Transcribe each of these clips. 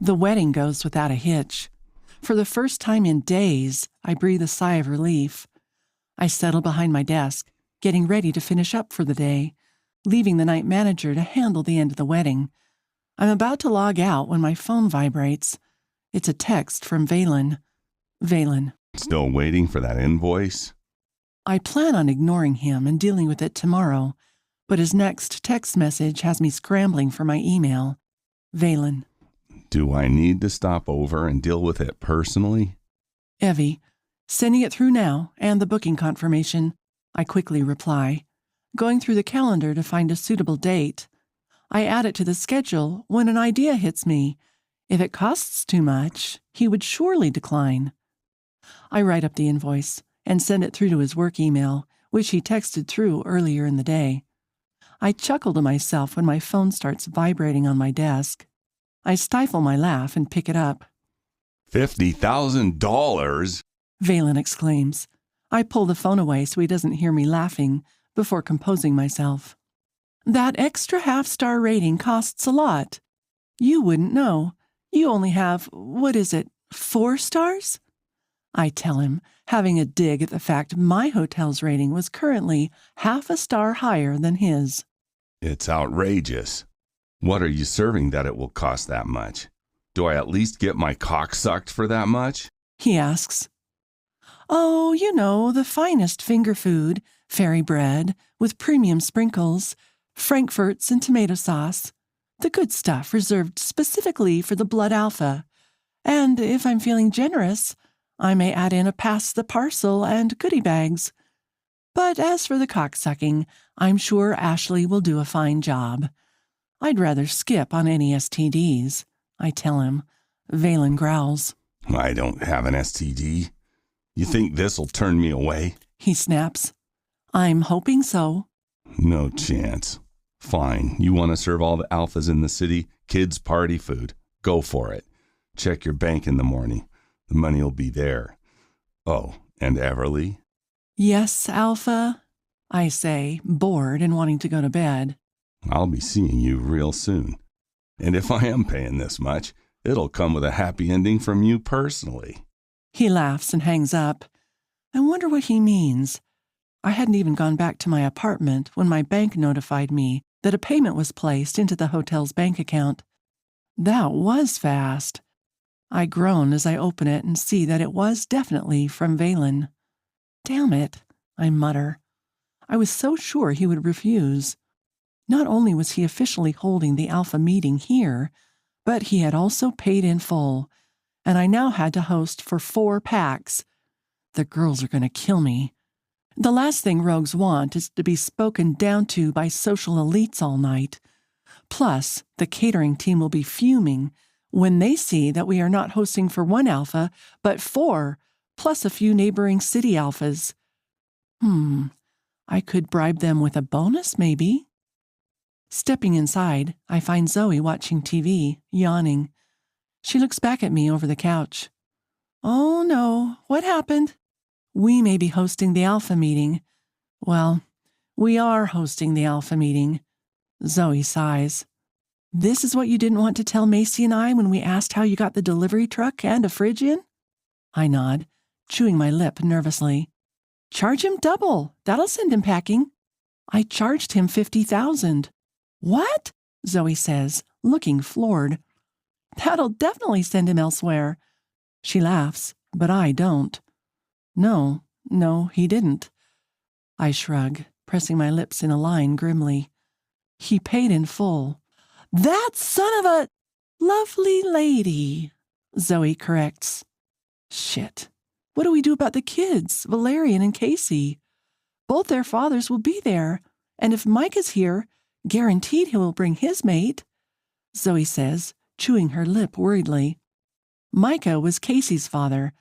The wedding goes without a hitch. For the first time in days, I breathe a sigh of relief. I settle behind my desk, getting ready to finish up for the day, leaving the night manager to handle the end of the wedding. I'm about to log out when my phone vibrates. It's a text from Valen. Valen. Still waiting for that invoice? I plan on ignoring him and dealing with it tomorrow, but his next text message has me scrambling for my email. Valen. Do I need to stop over and deal with it personally? Evie. Sending it through now and the booking confirmation. I quickly reply, going through the calendar to find a suitable date. I add it to the schedule when an idea hits me. If it costs too much, he would surely decline. I write up the invoice and send it through to his work email, which he texted through earlier in the day. I chuckle to myself when my phone starts vibrating on my desk. I stifle my laugh and pick it up. $50,000? Valen exclaims. I pull the phone away so he doesn't hear me laughing before composing myself. That extra half-star rating costs a lot. You wouldn't know. You only have, 4 stars? I tell him, having a dig at the fact my hotel's rating was currently half a star higher than his. It's outrageous. What are you serving that it will cost that much? Do I at least get my cock sucked for that much? He asks. Oh, you know, the finest finger food, fairy bread, with premium sprinkles, frankfurts and tomato sauce. The good stuff reserved specifically for the blood alpha. And if I'm feeling generous, I may add in a pass the parcel and goodie bags. But as for the cocksucking, I'm sure Ashley will do a fine job. I'd rather skip on any STDs, I tell him. Valen growls. I don't have an STD. You think this'll turn me away? He snaps. I'm hoping so. No chance. Fine, you want to serve all the alphas in the city kids' party food. Go for it. Check your bank in the morning. The money will be there. Oh, and Everly? Yes, Alpha, I say, bored and wanting to go to bed. I'll be seeing you real soon. And if I am paying this much, it'll come with a happy ending from you personally. He laughs and hangs up. I wonder what he means. I hadn't even gone back to my apartment when my bank notified me that a payment was placed into the hotel's bank account. That was fast. I groan as I open it and see that it was definitely from Valen. Damn it, I mutter. I was so sure he would refuse. Not only was he officially holding the Alpha meeting here, but he had also paid in full, and I now had to host for 4 packs. The girls are going to kill me. The last thing rogues want is to be spoken down to by social elites all night. Plus, the catering team will be fuming when they see that we are not hosting for 1 alpha, but 4, plus a few neighboring city alphas. I could bribe them with a bonus, maybe. Stepping inside, I find Zoe watching TV, yawning. She looks back at me over the couch. Oh no, what happened? We may be hosting the Alpha meeting. Well, we are hosting the Alpha meeting. Zoe sighs. This is what you didn't want to tell Macy and I when we asked how you got the delivery truck and a fridge in? I nod, chewing my lip nervously. Charge him double. That'll send him packing. I charged him $50,000. What? Zoe says, looking floored. That'll definitely send him elsewhere. She laughs, but I don't. No, he didn't. I shrug, pressing my lips in a line grimly. He paid in full. That son of a lovely lady, Zoe corrects. Shit. What do we do about the kids, Valerian and Casey? Both their fathers will be there, and if Mike is here, guaranteed he will bring his mate, Zoe says, chewing her lip worriedly. Micah was Casey's father,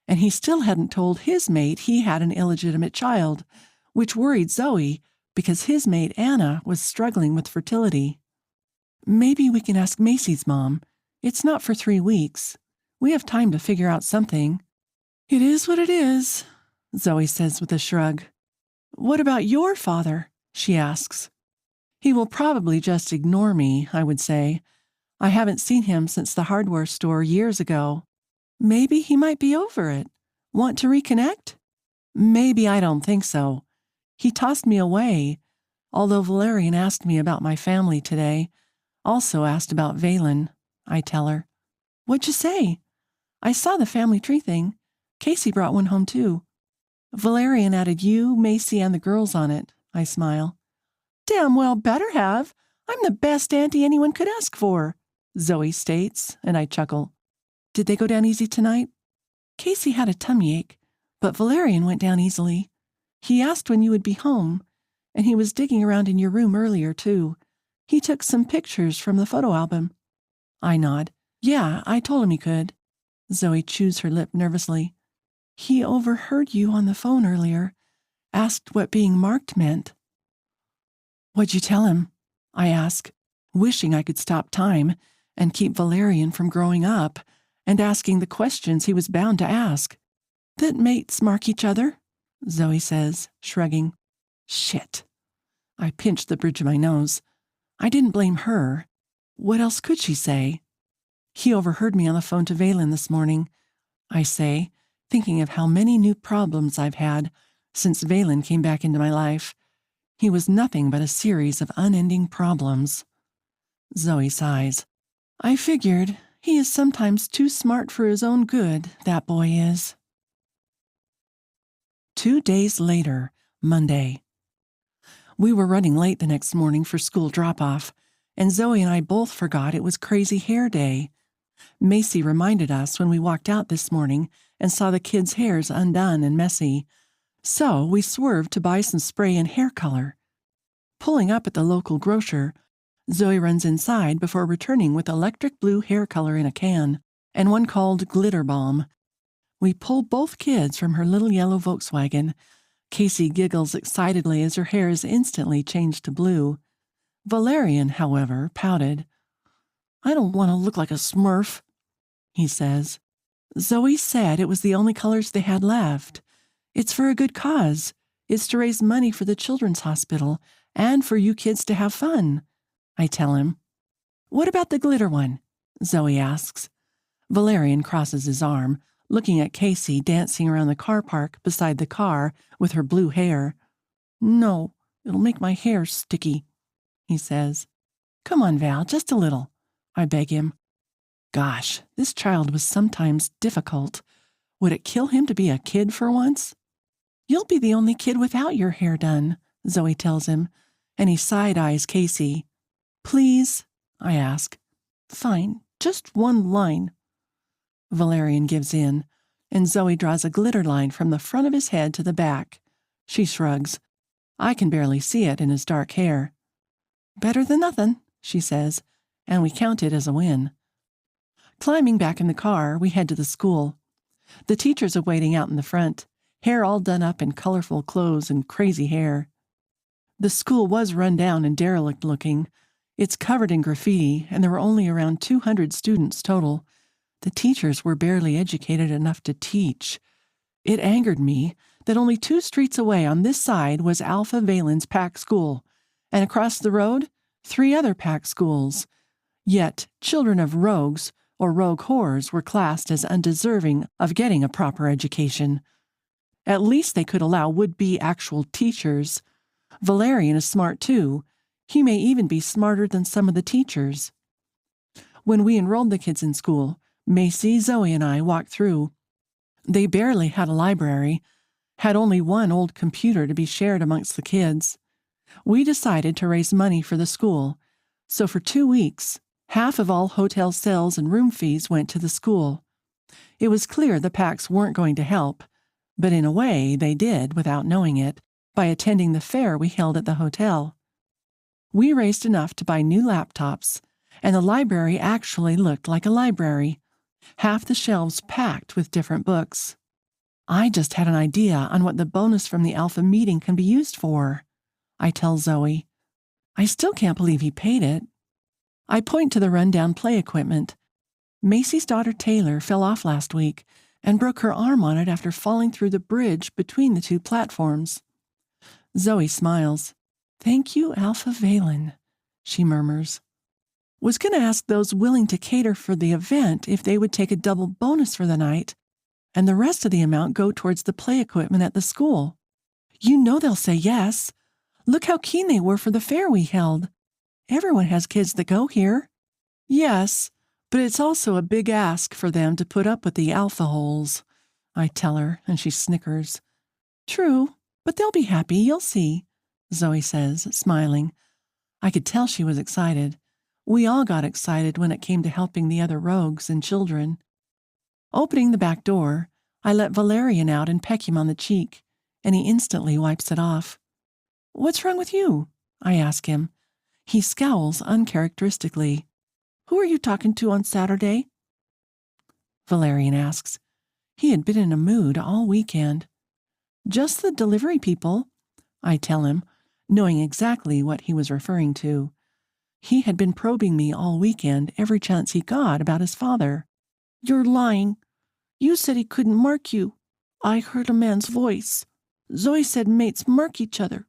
and he still hadn't told his mate he had an illegitimate child, which worried Zoe because his mate Anna was struggling with fertility. Maybe we can ask Macy's mom. It's not for 3 weeks. We have time to figure out something. It is what it is, Zoe says with a shrug. What about your father? She asks. He will probably just ignore me, I would say. I haven't seen him since the hardware store years ago. Maybe he might be over it. Want to reconnect? Maybe. I don't think so. He tossed me away, although Valerian asked me about my family today. Also asked about Valen, I tell her. What'd you say? I saw the family tree thing. Casey brought one home too. Valerian added you, Macy, and the girls on it, I smile. Damn well better have. I'm the best auntie anyone could ask for, Zoe states, and I chuckle. Did they go down easy tonight? Casey had a tummy ache, but Valerian went down easily. He asked when you would be home, and he was digging around in your room earlier, too. He took some pictures from the photo album. I nod. Yeah, I told him he could. Zoe chews her lip nervously. He overheard you on the phone earlier, asked what being marked meant. What'd you tell him? I ask, wishing I could stop time and keep Valerian from growing up and asking the questions he was bound to ask. That mates mark each other, Zoe says, shrugging. Shit. I pinched the bridge of my nose. I didn't blame her. What else could she say? He overheard me on the phone to Valen this morning, I say, thinking of how many new problems I've had since Valen came back into my life. He was nothing but a series of unending problems. Zoe sighs. I figured. He is sometimes too smart for his own good, that boy is. 2 days later, Monday. We were running late the next morning for school drop-off, and Zoe and I both forgot it was Crazy Hair Day. Macy reminded us when we walked out this morning and saw the kids' hairs undone and messy. So we swerved to buy some spray and hair color. Pulling up at the local grocer, Zoe runs inside before returning with electric blue hair color in a can and one called Glitter Balm. We pull both kids from her little yellow Volkswagen. Casey giggles excitedly as her hair is instantly changed to blue. Valerian, however, pouted. I don't want to look like a smurf, he says. Zoe said it was the only colors they had left. It's for a good cause. It's to raise money for the children's hospital and for you kids to have fun, I tell him. What about the glitter one? Zoe asks. Valerian crosses his arm, looking at Casey dancing around the car park beside the car with her blue hair. No, it'll make my hair sticky, he says. Come on, Val, just a little, I beg him. Gosh, this child was sometimes difficult. Would it kill him to be a kid for once? You'll be the only kid without your hair done, Zoe tells him, and he side-eyes Casey. Please, I ask. Fine, just one line. Valerian gives in, and Zoe draws a glitter line from the front of his head to the back. She shrugs. I can barely see it in his dark hair. Better than nothing, she says, and we count it as a win. Climbing back in the car, we head to the school. The teachers are waiting out in the front, hair all done up in colorful clothes and crazy hair. The school was run down and derelict looking. It's covered in graffiti, and there were only around 200 students total. The teachers were barely educated enough to teach. It angered me that only 2 streets away on this side was Alphanovel's PAC school, and across the road, 3 other PAC schools. Yet, children of rogues or rogue whores were classed as undeserving of getting a proper education. At least they could allow would-be actual teachers. Valerian is smart too. He may even be smarter than some of the teachers. When we enrolled the kids in school, Macy, Zoe, and I walked through. They barely had a library, had only one old computer to be shared amongst the kids. We decided to raise money for the school, so for 2 weeks, half of all hotel sales and room fees went to the school. It was clear the PACs weren't going to help, but in a way they did without knowing it, by attending the fair we held at the hotel. We raised enough to buy new laptops, and the library actually looked like a library, half the shelves packed with different books. I just had an idea on what the bonus from the Alpha meeting can be used for, I tell Zoe. I still can't believe he paid it. I point to the rundown play equipment. Macy's daughter Taylor fell off last week and broke her arm on it after falling through the bridge between the 2 platforms. Zoe smiles. Thank you, Alphanovel, she murmurs. Was going to ask those willing to cater for the event if they would take a double bonus for the night, and the rest of the amount go towards the play equipment at the school. You know they'll say yes. Look how keen they were for the fair we held. Everyone has kids that go here. Yes, but it's also a big ask for them to put up with the Alphaholes, I tell her, and she snickers. True, but they'll be happy, you'll see, Zoe says, smiling. I could tell she was excited. We all got excited when it came to helping the other rogues and children. Opening the back door, I let Valerian out and peck him on the cheek, and he instantly wipes it off. What's wrong with you? I ask him. He scowls uncharacteristically. Who are you talking to on Saturday? Valerian asks. He had been in a mood all weekend. Just the delivery people, I tell him, knowing exactly what he was referring to. He had been probing me all weekend every chance he got about his father. You're lying. You said he couldn't mark you. I heard a man's voice. Zoe said mates mark each other.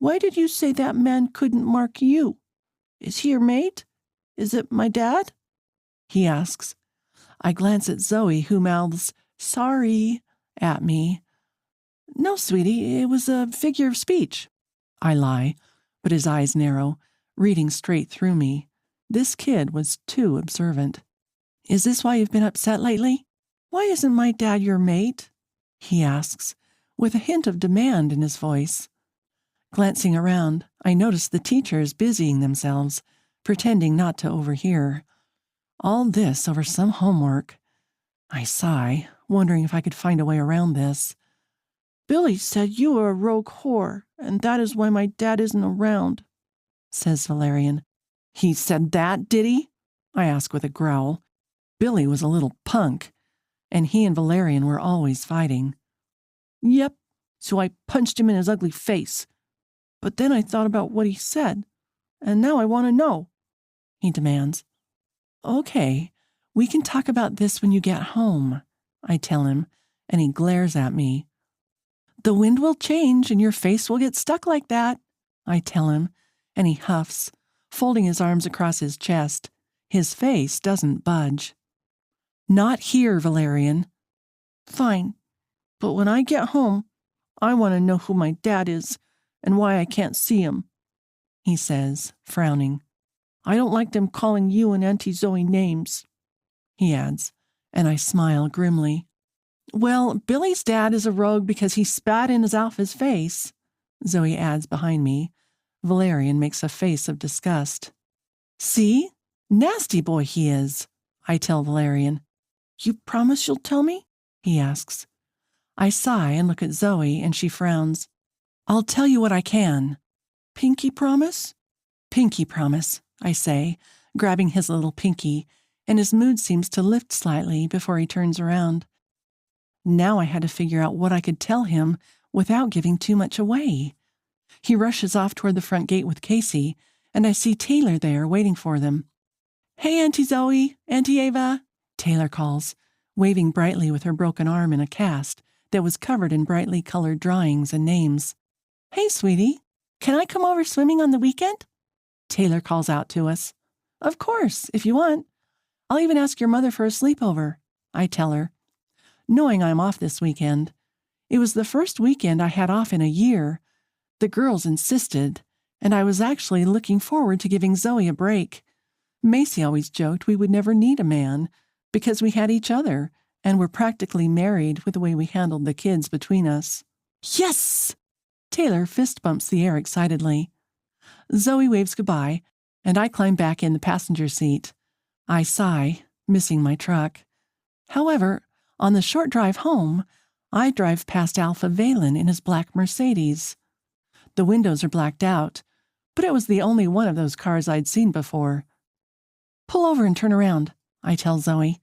Why did you say that man couldn't mark you? Is he your mate? Is it my dad? He asks. I glance at Zoe, who mouths, sorry, at me. No, sweetie, it was a figure of speech. I lie, but his eyes narrow, reading straight through me. This kid was too observant. Is this why you've been upset lately? Why isn't my dad your mate? He asks, with a hint of demand in his voice. Glancing around, I notice the teachers busying themselves, pretending not to overhear. All this over some homework. I sigh, wondering if I could find a way around this. Billy said you were a rogue whore, and that is why my dad isn't around, says Valerian. He said that, did he? I ask with a growl. Billy was a little punk, and he and Valerian were always fighting. Yep, so I punched him in his ugly face. But then I thought about what he said, and now I want to know, he demands. Okay, we can talk about this when you get home, I tell him, and he glares at me. The wind will change and your face will get stuck like that, I tell him, and he huffs, folding his arms across his chest. His face doesn't budge. Not here, Valerian. Fine, but when I get home, I want to know who my dad is and why I can't see him, he says, frowning. I don't like them calling you and Auntie Zoe names, he adds, and I smile grimly. Well, Billy's dad is a rogue because he spat in his Alpha's face, Zoe adds behind me. Valerian makes a face of disgust. See? Nasty boy he is, I tell Valerian. You promise you'll tell me? He asks. I sigh and look at Zoe, and she frowns. I'll tell you what I can. Pinky promise? Pinky promise, I say, grabbing his little pinky, and his mood seems to lift slightly before he turns around. Now I had to figure out what I could tell him without giving too much away. He rushes off toward the front gate with Casey, and I see Taylor there waiting for them. Hey, Auntie Zoe, Auntie Ava, Taylor calls, waving brightly with her broken arm in a cast that was covered in brightly colored drawings and names. Hey, sweetie, can I come over swimming on the weekend? Taylor calls out to us. Of course, if you want. I'll even ask your mother for a sleepover, I tell her, knowing I'm off this weekend. It was the first weekend I had off in a year. The girls insisted, and I was actually looking forward to giving Zoe a break. Macy always joked we would never need a man because we had each other and were practically married with the way we handled the kids between us. Yes! Taylor fist bumps the air excitedly. Zoe waves goodbye, and I climb back in the passenger seat. I sigh, missing my truck. However, on the short drive home, I drive past Alphanovel in his black Mercedes. The windows are blacked out, but it was the only one of those cars I'd seen before. Pull over and turn around, I tell Zoe.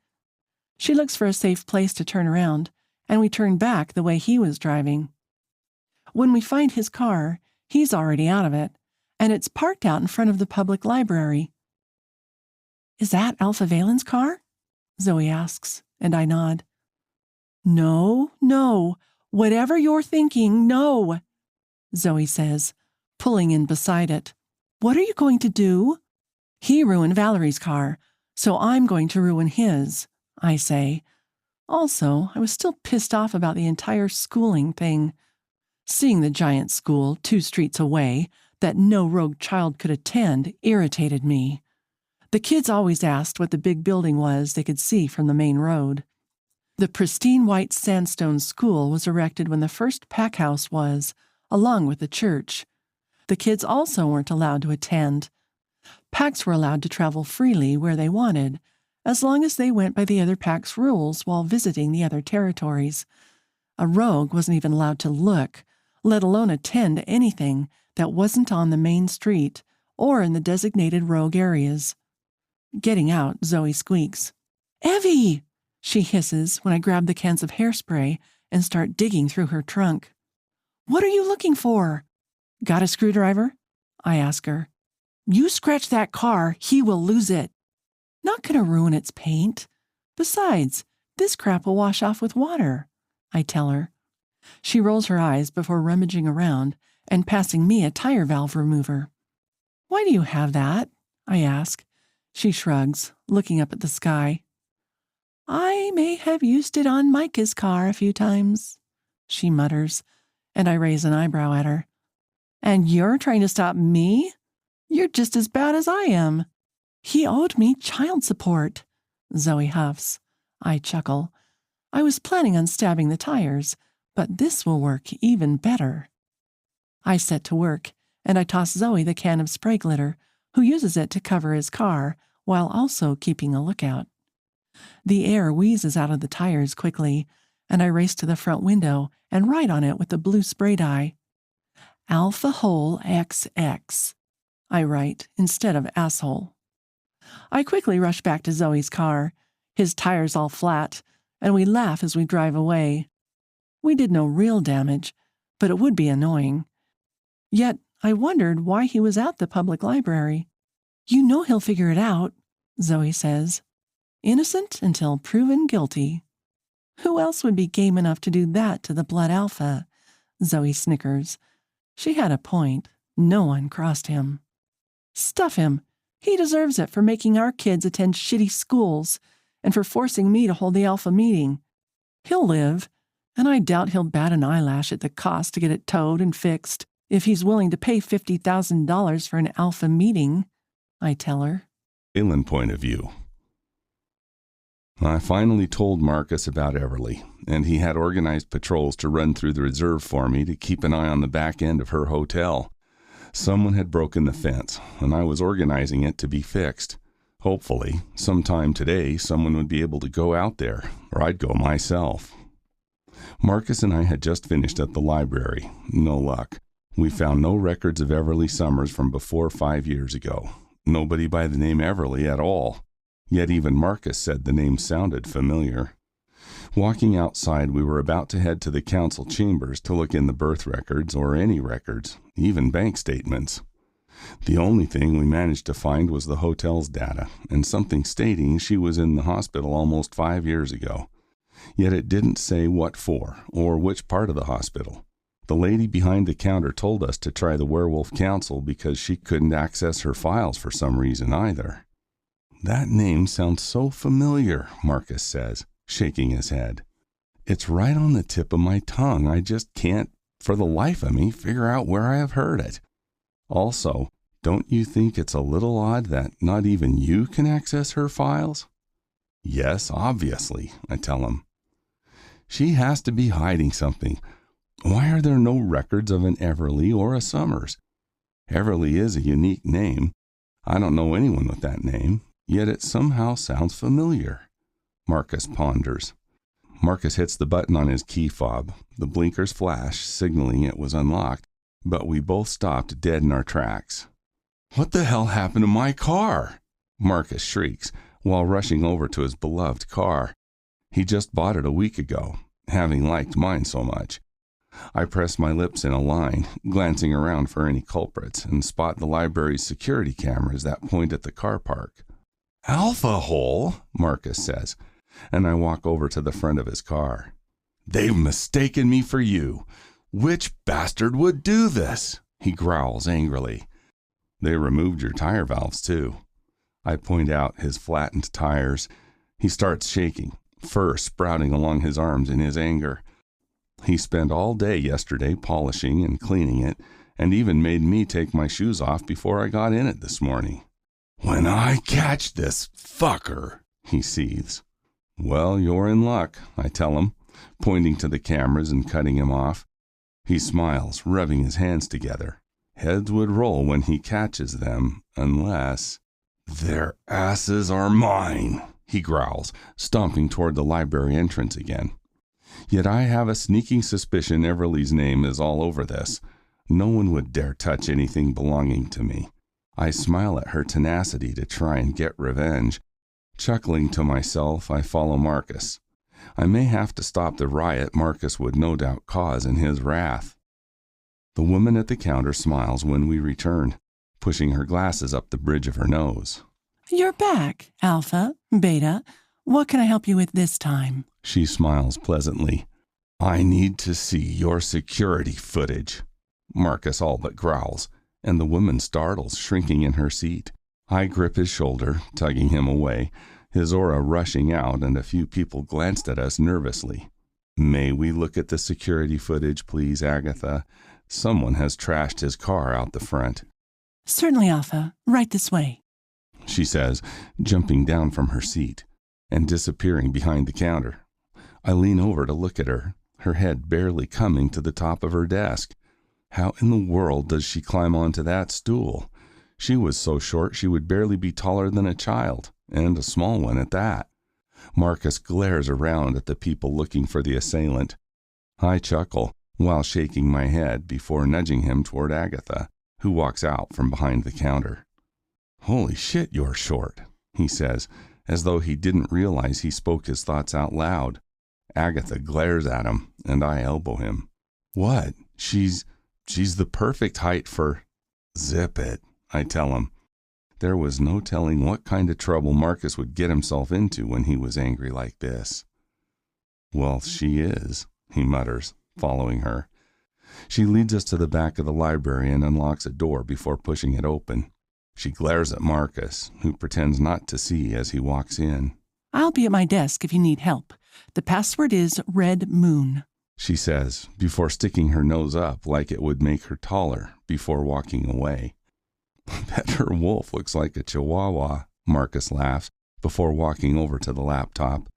She looks for a safe place to turn around, and we turn back the way he was driving. When we find his car, he's already out of it, and it's parked out in front of the public library. Is that Alphanovel's car? Zoe asks, and I nod. No, whatever you're thinking, no, Zoe says, pulling in beside it. What are you going to do? He ruined Valerie's car, so I'm going to ruin his, I say. Also, I was still pissed off about the entire schooling thing. Seeing the giant school 2 streets away that no rogue child could attend irritated me. The kids always asked what the big building was they could see from the main road. The pristine white sandstone school was erected when the first pack house was, along with the church. The kids also weren't allowed to attend. Packs were allowed to travel freely where they wanted, as long as they went by the other pack's rules while visiting the other territories. A rogue wasn't even allowed to look, let alone attend anything that wasn't on the main street or in the designated rogue areas. Getting out, Zoe squeaks. "Evie!" she hisses when I grab the cans of hairspray and start digging through her trunk. "What are you looking for?" "Got a screwdriver?" I ask her. "You scratch that car, he will lose it." "Not gonna ruin its paint. Besides, this crap will wash off with water," I tell her. She rolls her eyes before rummaging around and passing me a tire valve remover. "Why do you have that?" I ask. She shrugs, looking up at the sky. "I may have used it on Micah's car a few times," she mutters, and I raise an eyebrow at her. "And you're trying to stop me? You're just as bad as I am." "He owed me child support," Zoe huffs. I chuckle. I was planning on stabbing the tires, but this will work even better. I set to work, and I toss Zoe the can of spray glitter, who uses it to cover his car while also keeping a lookout. The air wheezes out of the tires quickly, and I race to the front window and write on it with the blue spray dye. Alphahole XX, I write instead of asshole. I quickly rush back to Zoe's car, his tires all flat, and we laugh as we drive away. We did no real damage, but it would be annoying. Yet I wondered why he was at the public library. "You know he'll figure it out," Zoe says. "Innocent until proven guilty." "Who else would be game enough to do that to the Blood Alpha?" Zoe snickers. She had a point. No one crossed him. "Stuff him. He deserves it for making our kids attend shitty schools and for forcing me to hold the Alpha meeting. He'll live, and I doubt he'll bat an eyelash at the cost to get it towed and fixed if he's willing to pay $50,000 for an Alpha meeting," I tell her. Alien point of view. I finally told Marcus about Everly, and he had organized patrols to run through the reserve for me to keep an eye on the back end of her hotel. Someone had broken the fence, and I was organizing it to be fixed. Hopefully, sometime today, someone would be able to go out there, or I'd go myself. Marcus and I had just finished at the library. No luck. We found no records of Everly Summers from before 5 years ago. Nobody by the name Everly at all. Yet even Marcus said the name sounded familiar. Walking outside, we were about to head to the council chambers to look in the birth records or any records, even bank statements. The only thing we managed to find was the hotel's data and something stating she was in the hospital almost 5 years ago. Yet it didn't say what for or which part of the hospital. The lady behind the counter told us to try the Werewolf Council because she couldn't access her files for some reason either. "That name sounds so familiar," Marcus says, shaking his head. "It's right on the tip of my tongue. I just can't, for the life of me, figure out where I have heard it. Also, don't you think it's a little odd that not even you can access her files?" "Yes, obviously," I tell him. "She has to be hiding something. Why are there no records of an Everly or a Summers? Everly is a unique name. I don't know anyone with that name, yet it somehow sounds familiar." Marcus ponders. Marcus hits the button on his key fob. The blinkers flash, signaling it was unlocked, but we both stopped dead in our tracks. "What the hell happened to my car?" Marcus shrieks, while rushing over to his beloved car. He just bought it a week ago, having liked mine so much. I press my lips in a line, glancing around for any culprits, and spot the library's security cameras that point at the car park. "Alphahole," Marcus says, and I walk over to the front of his car. "They've mistaken me for you. Which bastard would do this?" he growls angrily. "They removed your tire valves, too." I point out his flattened tires. He starts shaking, fur sprouting along his arms in his anger. He spent all day yesterday polishing and cleaning it, and even made me take my shoes off before I got in it this morning. "When I catch this fucker," he seethes. "Well, you're in luck," I tell him, pointing to the cameras and cutting him off. He smiles, rubbing his hands together. Heads would roll when he catches them, unless... "Their asses are mine," he growls, stomping toward the library entrance again. Yet I have a sneaking suspicion Everly's name is all over this. No one would dare touch anything belonging to me. I smile at her tenacity to try and get revenge. Chuckling to myself, I follow Marcus. I may have to stop the riot Marcus would no doubt cause in his wrath. The woman at the counter smiles when we return, pushing her glasses up the bridge of her nose. You're back, Alpha, Beta. What can I help you with this time? She smiles pleasantly. "I need to see your security footage." Marcus all but growls, and the woman startles, shrinking in her seat. I grip his shoulder, tugging him away, his aura rushing out, and a few people glanced at us nervously. "May we look at the security footage, please, Agatha? Someone has trashed his car out the front." Certainly, Alpha. Right this way, she says, jumping down from her seat and disappearing behind the counter. I lean over to look at her, her head barely coming to the top of her desk. How in the world does she climb onto that stool? She was so short she would barely be taller than a child, and a small one at that. Marcus glares around at the people looking for the assailant. I chuckle while shaking my head before nudging him toward Agatha, who walks out from behind the counter. "Holy shit, you're short," he says, as though he didn't realize he spoke his thoughts out loud. Agatha glares at him, and I elbow him. "What? She's the perfect height for—" "Zip it," I tell him. There was no telling what kind of trouble Marcus would get himself into when he was angry like this. "Well, she is," he mutters, following her. She leads us to the back of the library and unlocks a door before pushing it open. She glares at Marcus, who pretends not to see as he walks in. I'll be at my desk if you need help. The password is Red Moon, she says, before sticking her nose up like it would make her taller before walking away. "Bet her wolf looks like a chihuahua," Marcus laughs, before walking over to the laptop.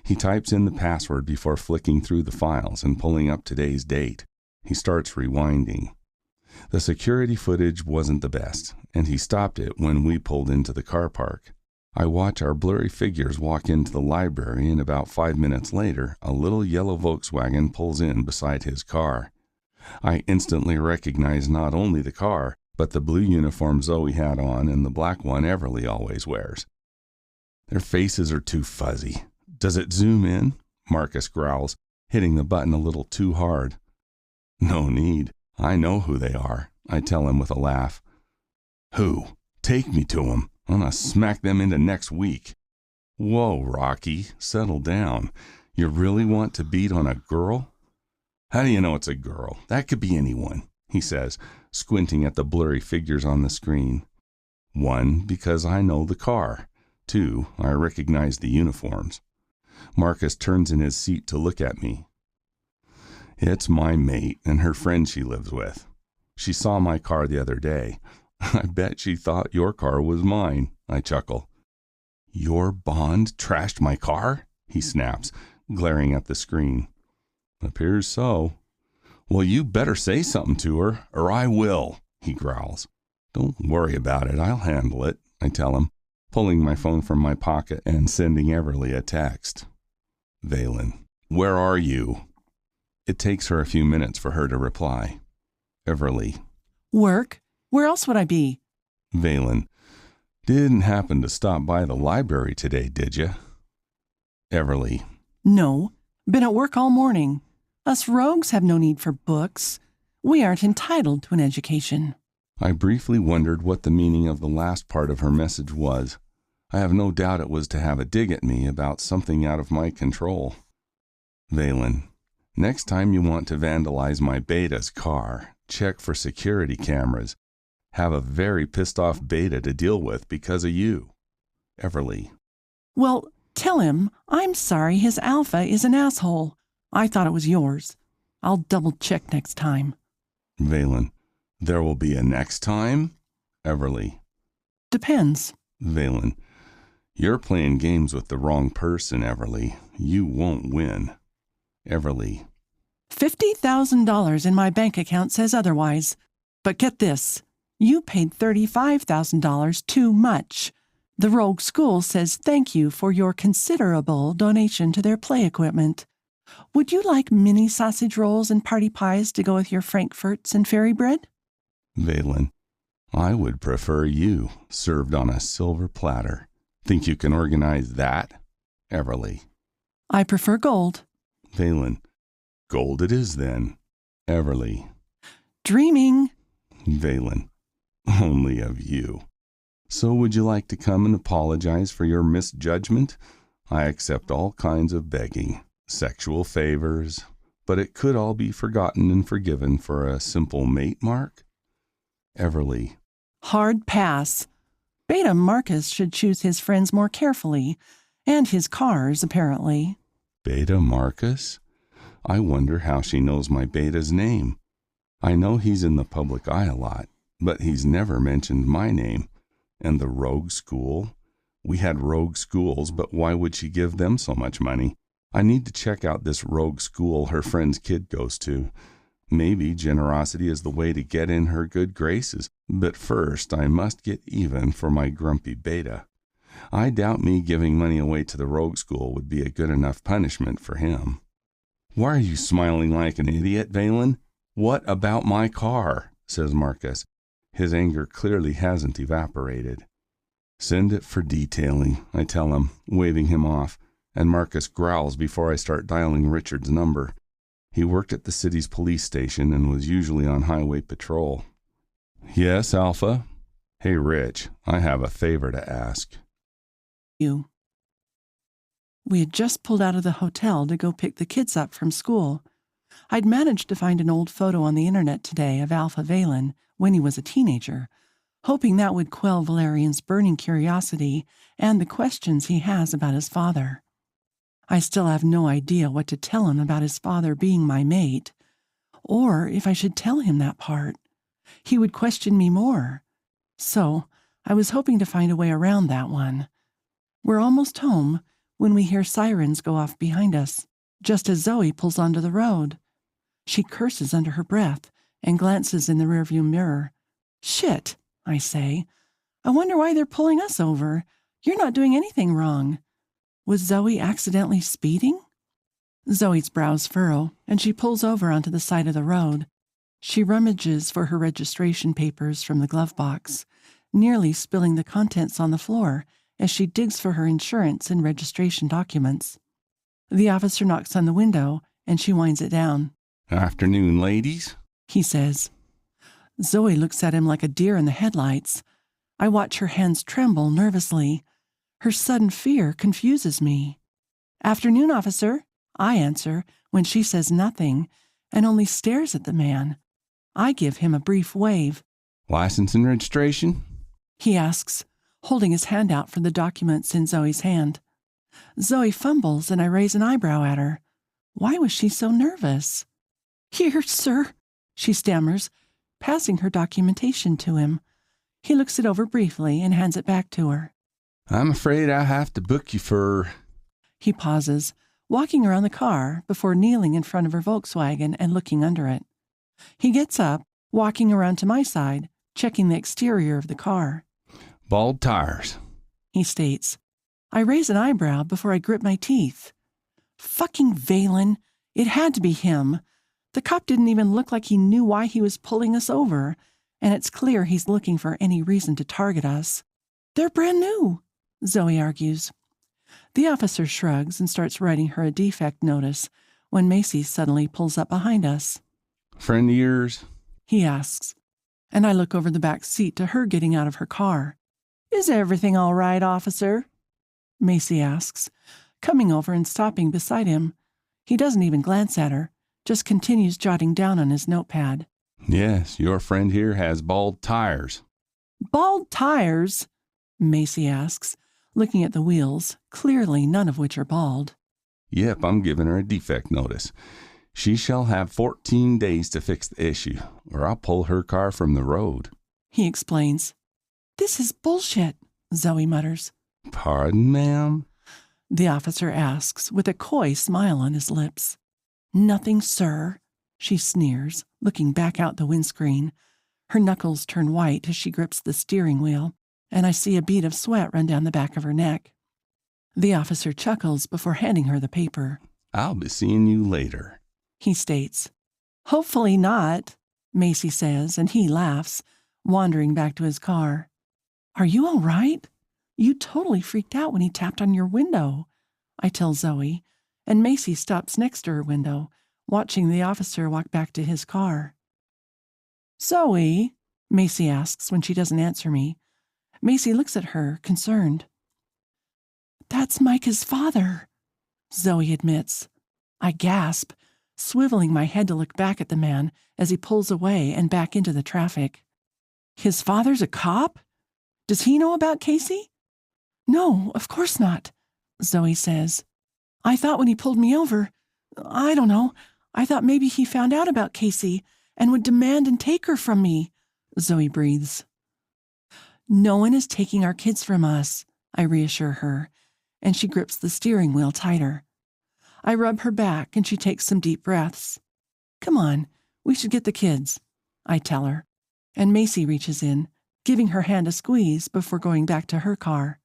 He types in the password before flicking through the files and pulling up today's date. He starts rewinding. The security footage wasn't the best, and he stopped it when we pulled into the car park. I watch our blurry figures walk into the library, and about 5 minutes later, a little yellow Volkswagen pulls in beside his car. I instantly recognize not only the car, but the blue uniform Zoe had on and the black one Everly always wears. Their faces are too fuzzy. "Does it zoom in?" Marcus growls, hitting the button a little too hard. "No need. I know who they are," I tell him with a laugh. "Who? Take me to them. I'm gonna smack them into next week." "Whoa, Rocky, settle down. You really want to beat on a girl?" "How do you know it's a girl? That could be anyone," he says, squinting at the blurry figures on the screen. "1, because I know the car. 2, I recognize the uniforms." Marcus turns in his seat to look at me. "It's my mate and her friend she lives with. She saw my car the other day. I bet she thought your car was mine," I chuckle. "Your bond trashed my car?" he snaps, glaring at the screen. "Appears so." "Well, you better say something to her, or I will," he growls. "Don't worry about it, I'll handle it," I tell him, pulling my phone from my pocket and sending Everly a text. "Valen, where are you?" It takes her a few minutes for her to reply. Everly. Work? Where else would I be? Valen. Didn't happen to stop by the library today, did you? Everly. No. Been at work all morning. Us rogues have no need for books. We aren't entitled to an education. I briefly wondered what the meaning of the last part of her message was. I have no doubt it was to have a dig at me about something out of my control. Valen. Next time you want to vandalize my Beta's car, check for security cameras. Have a very pissed off Beta to deal with because of you. Everly. Well, tell him I'm sorry his Alpha is an asshole. I thought it was yours. I'll double-check next time. Valen. There will be a next time? Everly. Depends. Valen. You're playing games with the wrong person, Everly. You won't win. Everly. $50,000 in my bank account says otherwise. But get this. You paid $35,000 too much. The Rogue School says thank you for your considerable donation to their play equipment. Would you like mini sausage rolls and party pies to go with your frankfurts and fairy bread? Valen. I would prefer you, served on a silver platter. Think you can organize that? Everly. I prefer gold. Valen. Gold it is then. Everly. Dreaming. Valen. Only of you. So would you like to come and apologize for your misjudgment? I accept all kinds of begging, sexual favors, but it could all be forgotten and forgiven for a simple mate mark? Everly. Hard pass. Beta Marcus should choose his friends more carefully, and his cars, apparently. Beta Marcus? I wonder how she knows my Beta's name. I know he's in the public eye a lot, but he's never mentioned my name. And the Rogue School? We had Rogue Schools, but why would she give them so much money? I need to check out this Rogue School her friend's kid goes to. Maybe generosity is the way to get in her good graces, but first I must get even for my grumpy Beta. I doubt me giving money away to the Rogue School would be a good enough punishment for him. Why are you smiling like an idiot, Valen? What about my car? Says Marcus. His anger clearly hasn't evaporated. Send it for detailing, I tell him, waving him off, and Marcus growls before I start dialing Richard's number. He worked at the city's police station and was usually on highway patrol. Yes, Alpha? Hey, Rich, I have a favor to ask. You. We had just pulled out of the hotel to go pick the kids up from school. I'd managed to find an old photo on the internet today of Alphanovel when he was a teenager, hoping that would quell Valerian's burning curiosity and the questions he has about his father. I still have no idea what to tell him about his father being my mate, or if I should tell him that part. He would question me more. So I was hoping to find a way around that one. We're almost home when we hear sirens go off behind us, just as Zoe pulls onto the road. She curses under her breath and glances in the rearview mirror. Shit, I say. I wonder why they're pulling us over. You're not doing anything wrong. Was Zoe accidentally speeding? Zoe's brows furrow, and she pulls over onto the side of the road. She rummages for her registration papers from the glove box, nearly spilling the contents on the floor as she digs for her insurance and registration documents. The officer knocks on the window, and she winds it down. Afternoon, ladies, he says. Zoe looks at him like a deer in the headlights. I watch her hands tremble nervously. Her sudden fear confuses me. Afternoon, officer, I answer when she says nothing and only stares at the man. I give him a brief wave. License and registration? He asks, holding his hand out for the documents in Zoe's hand. Zoe fumbles and I raise an eyebrow at her. Why was she so nervous? Here, sir, she stammers, passing her documentation to him. He looks it over briefly and hands it back to her. I'm afraid I'll have to book you for... He pauses, walking around the car before kneeling in front of her Volkswagen and looking under it. He gets up, walking around to my side, checking the exterior of the car. Bald tires, he states. I raise an eyebrow before I grip my teeth. Fucking Valen. It had to be him. The cop didn't even look like he knew why he was pulling us over, and it's clear he's looking for any reason to target us. They're brand new, Zoe argues. The officer shrugs and starts writing her a defect notice when Macy suddenly pulls up behind us. Friend of yours? He asks, and I look over the back seat to her getting out of her car. Is everything all right, officer? Macy asks, coming over and stopping beside him. He doesn't even glance at her, just continues jotting down on his notepad. Yes, your friend here has bald tires. Bald tires? Macy asks, looking at the wheels, clearly none of which are bald. Yep, I'm giving her a defect notice. She shall have 14 days to fix the issue, or I'll pull her car from the road. He explains. This is bullshit, Zoe mutters. Pardon, ma'am? The officer asks, with a coy smile on his lips. Nothing, sir, she sneers, looking back out the windscreen. Her knuckles turn white as she grips the steering wheel, and I see a bead of sweat run down the back of her neck. The officer chuckles before handing her the paper. I'll be seeing you later, he states. Hopefully not, Macy says, and he laughs, wandering back to his car. Are you all right? You totally freaked out when he tapped on your window, I tell Zoe, and Macy stops next to her window, watching the officer walk back to his car. Zoe, Macy asks when she doesn't answer me. Macy looks at her, concerned. That's Micah's father, Zoe admits. I gasp, swiveling my head to look back at the man as he pulls away and back into the traffic. His father's a cop? Does he know about Casey? No, of course not, Zoe says. I thought when he pulled me over, I don't know, I thought maybe he found out about Casey and would demand and take her from me, Zoe breathes. No one is taking our kids from us, I reassure her, and she grips the steering wheel tighter. I rub her back and she takes some deep breaths. Come on, we should get the kids, I tell her, and Macy reaches in, giving her hand a squeeze before going back to her car.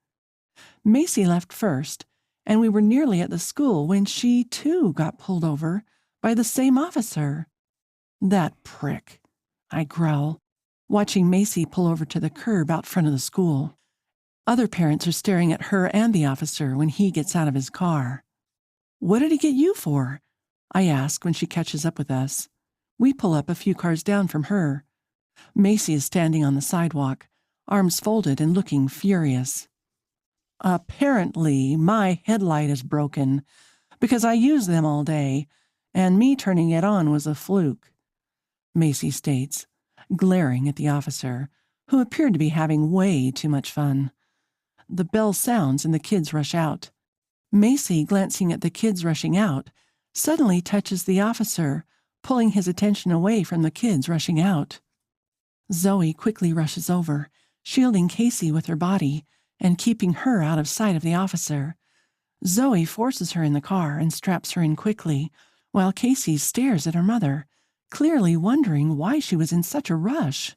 Macy left first, and we were nearly at the school when she, too, got pulled over by the same officer. That prick, I growl, watching Macy pull over to the curb out front of the school. Other parents are staring at her and the officer when he gets out of his car. What did he get you for? I ask when she catches up with us. We pull up a few cars down from her. Macy is standing on the sidewalk, arms folded and looking furious. Apparently, my headlight is broken because I use them all day, and me turning it on was a fluke, Macy states, glaring at the officer, who appeared to be having way too much fun. The bell sounds and the kids rush out. Macy, glancing at the kids rushing out, suddenly touches the officer, pulling his attention away from the kids rushing out. Zoe quickly rushes over, shielding Casey with her body and keeping her out of sight of the officer. Zoe forces her in the car and straps her in quickly, while Casey stares at her mother, clearly wondering why she was in such a rush.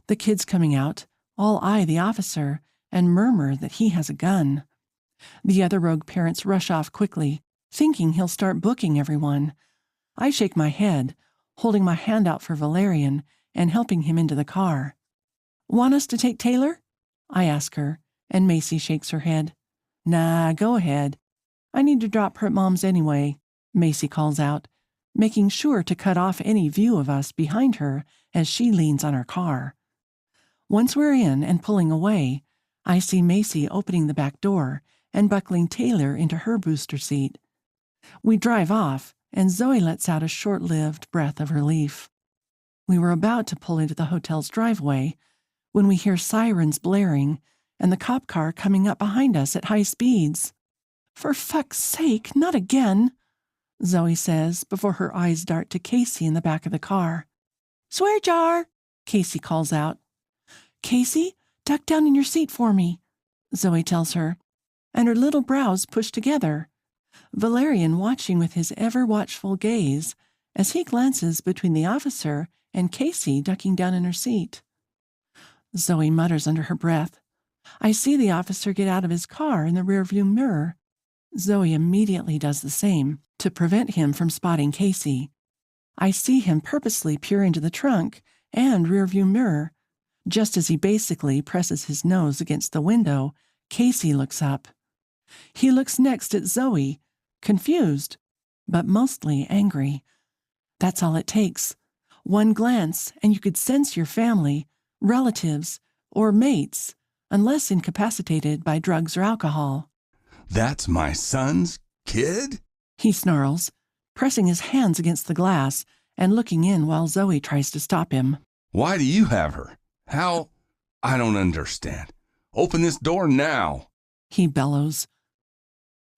The kids coming out all eye the officer and murmur that he has a gun. The other rogue parents rush off quickly, thinking he'll start booking everyone. I shake my head, holding my hand out for Valerian and helping him into the car. Want us to take Taylor? I ask her, and Macy shakes her head. Nah, go ahead. I need to drop her at Mom's anyway, Macy calls out, making sure to cut off any view of us behind her as she leans on her car. Once we're in and pulling away, I see Macy opening the back door and buckling Taylor into her booster seat. We drive off, and Zoe lets out a short-lived breath of relief. We were about to pull into the hotel's driveway when we hear sirens blaring and the cop car coming up behind us at high speeds. For fuck's sake, not again, Zoe says before her eyes dart to Casey in the back of the car. Swear jar, Casey calls out. Casey, duck down in your seat for me, Zoe tells her, and her little brows push together, Valerian watching with his ever-watchful gaze as he glances between the officer and Casey ducking down in her seat. Zoe mutters under her breath. I see the officer get out of his car in the rearview mirror. Zoe immediately does the same to prevent him from spotting Casey. I see him purposely peer into the trunk and rearview mirror. Just as he basically presses his nose against the window, Casey looks up. He looks next at Zoe, confused, but mostly angry. That's all it takes. One glance, and you could sense your family, relatives, or mates, unless incapacitated by drugs or alcohol. That's my son's kid? He snarls, pressing his hands against the glass and looking in while Zoe tries to stop him. Why do you have her? How? I don't understand. Open this door now. he bellows.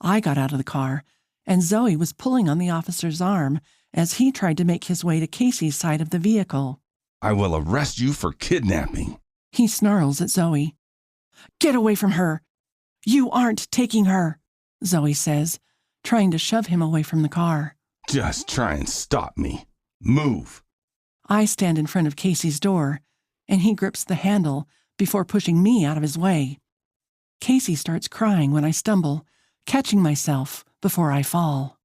I got out of the car, and Zoe was pulling on the officer's arm as he tried to make his way to Casey's side of the vehicle. I will arrest you for kidnapping. He snarls at Zoe. Get away from her! You aren't taking her, Zoe says, trying to shove him away from the car. Just try and stop me. Move. I stand in front of Casey's door, and he grips the handle before pushing me out of his way. Casey starts crying when I stumble, catching myself before I fall.